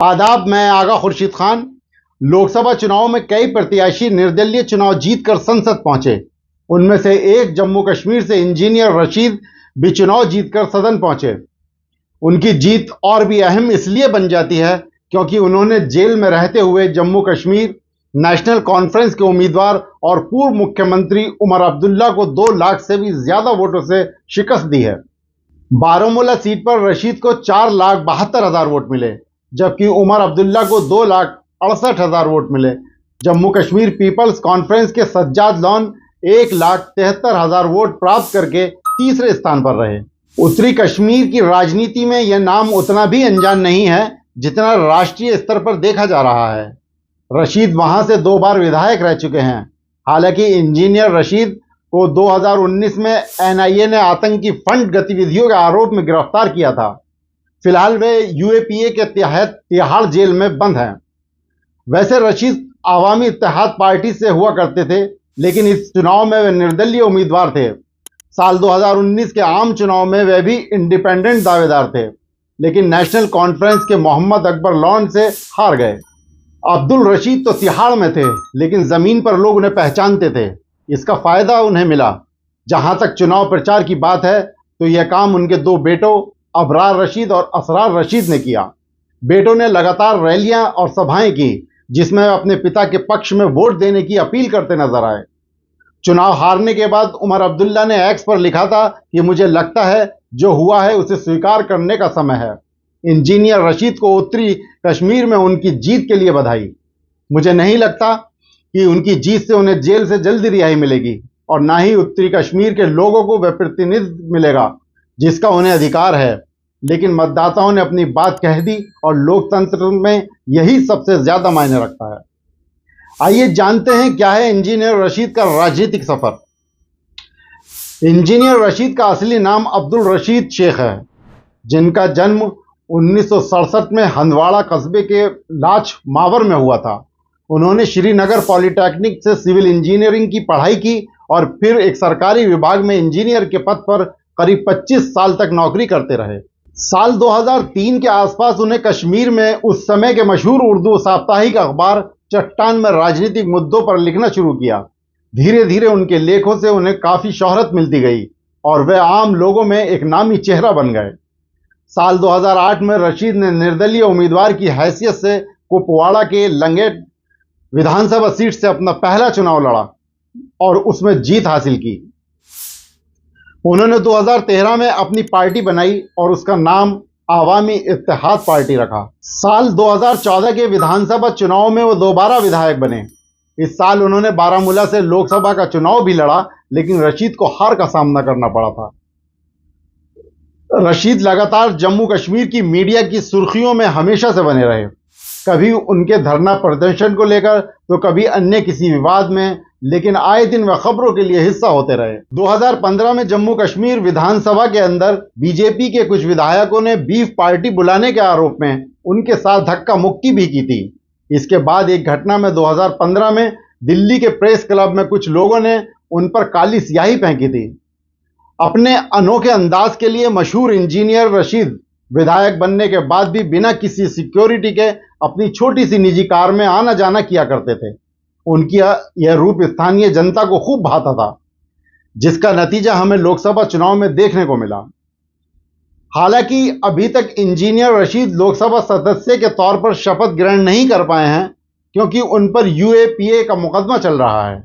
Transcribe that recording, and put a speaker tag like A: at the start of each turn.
A: आदाब, मैं आगा खुर्शीद खान। लोकसभा चुनाव में कई प्रत्याशी निर्दलीय चुनाव जीतकर संसद पहुंचे। उनमें से एक जम्मू कश्मीर से इंजीनियर रशीद भी चुनाव जीतकर सदन पहुंचे। उनकी जीत और भी अहम इसलिए बन जाती है क्योंकि उन्होंने जेल में रहते हुए जम्मू कश्मीर नेशनल कॉन्फ्रेंस के उम्मीदवार और पूर्व मुख्यमंत्री उमर अब्दुल्ला को 2 लाख से भी ज्यादा वोटों से शिकस्त दी है। बारामूला सीट पर रशीद को 4,72,000 वोट मिले, जबकि उमर अब्दुल्ला को 2,68,000 वोट मिले। जम्मू कश्मीर पीपल्स कॉन्फ्रेंस के सज्जाद लॉन 1,73,000 वोट प्राप्त करके तीसरे स्थान पर रहे। उत्तरी कश्मीर की राजनीति में यह नाम उतना भी अनजान नहीं है जितना राष्ट्रीय स्तर पर देखा जा रहा है। रशीद वहां से 2 बार विधायक रह चुके हैं। हालांकि इंजीनियर रशीद को 2019 में एनआईए ने आतंकी फंड गतिविधियों के आरोप में गिरफ्तार किया था। फिलहाल वे यूएपीए के तहत तिहाड़ जेल में बंद हैं। वैसे रशीद आवामी इत्तेहाद पार्टी से हुआ करते थे, लेकिन इस चुनाव में वे निर्दलीय उम्मीदवार थे। साल 2019 के आम चुनाव में वे भी इंडिपेंडेंट दावेदार थे, लेकिन नेशनल कॉन्फ्रेंस के मोहम्मद अकबर लॉन से हार गए। अब्दुल रशीद तो तिहाड़ में थे, लेकिन जमीन पर लोग उन्हें पहचानते थे। इसका फायदा उन्हें मिला। जहां तक चुनाव प्रचार की बात है तो यह काम उनके 2 बेटों अबरार रशीद और असरार रशीद ने किया। बेटों ने लगातार रैलियां और सभाएं की, जिसमें अपने पिता के पक्ष में वोट देने की अपील करते नजर आए। चुनाव हारने के बाद उमर अब्दुल्ला ने एक्स पर लिखा था कि मुझे लगता है जो हुआ है उसे स्वीकार करने का समय है। इंजीनियर रशीद को उत्तरी कश्मीर में उनकी जीत के लिए बधाई। मुझे नहीं लगता कि उनकी जीत से उन्हें जेल से जल्दी रिहाई मिलेगी, और ना ही उत्तरी कश्मीर के लोगों को वह प्रतिनिधित्व मिलेगा जिसका उन्हें अधिकार है। लेकिन मतदाताओं ने अपनी बात कह दी और लोकतंत्र में यही सबसे ज्यादा मायने रखता है। आइए जानते हैं क्या है इंजीनियर रशीद का राजनीतिक सफर। इंजीनियर रशीद का असली नाम अब्दुल रशीद शेख है, जिनका जन्म 1967 में हंदवाड़ा कस्बे के लाच मावर में हुआ था। उन्होंने श्रीनगर पॉलिटेक्निक से सिविल इंजीनियरिंग की पढ़ाई की और फिर एक सरकारी विभाग में इंजीनियर के पद पर करीब 25 साल तक नौकरी करते रहे। साल 2003 के आसपास उन्हें कश्मीर में उस समय के मशहूर उर्दू साप्ताहिक अखबार चट्टान में राजनीतिक मुद्दों पर लिखना शुरू किया। धीरे धीरे उनके लेखों से उन्हें काफी शोहरत मिलती गई और वे आम लोगों में एक नामी चेहरा बन गए। साल 2008 में रशीद ने निर्दलीय उम्मीदवार की हैसियत से कुपवाड़ा के लंगेट विधानसभा सीट से अपना पहला चुनाव लड़ा और उसमें जीत हासिल की। उन्होंने 2013 में अपनी पार्टी बनाई और उसका नाम आवामी इत्तेहाद पार्टी रखा। साल 2014 के विधानसभा चुनाव में वो दोबारा विधायक बने। इस साल उन्होंने बारामूला से लोकसभा का चुनाव भी लड़ा, लेकिन रशीद को हार का सामना करना पड़ा था। रशीद लगातार जम्मू कश्मीर की मीडिया की सुर्खियों में हमेशा से बने रहे, कभी उनके धरना प्रदर्शन को लेकर तो कभी अन्य किसी विवाद में, लेकिन आए दिन वह खबरों के लिए हिस्सा होते रहे। 2015 में जम्मू कश्मीर विधानसभा के अंदर बीजेपी के कुछ विधायकों ने बीफ पार्टी बुलाने के आरोप में उनके साथ धक्का मुक्की भी की थी। इसके बाद एक घटना में 2015 में दिल्ली के प्रेस क्लब में कुछ लोगों ने उन पर काली स्याही फेंकी थी। अपने अनोखे अंदाज के लिए मशहूर इंजीनियर रशीद विधायक बनने के बाद भी बिना किसी सिक्योरिटी के अपनी छोटी सी निजी कार में आना जाना किया करते थे। उनकी यह रूप स्थानीय जनता को खूब भाता था, जिसका नतीजा हमें लोकसभा चुनाव में देखने को मिला। हालांकि अभी तक इंजीनियर रशीद लोकसभा सदस्य के तौर पर शपथ ग्रहण नहीं कर पाए हैं, क्योंकि उन पर यूएपीए का मुकदमा चल रहा है।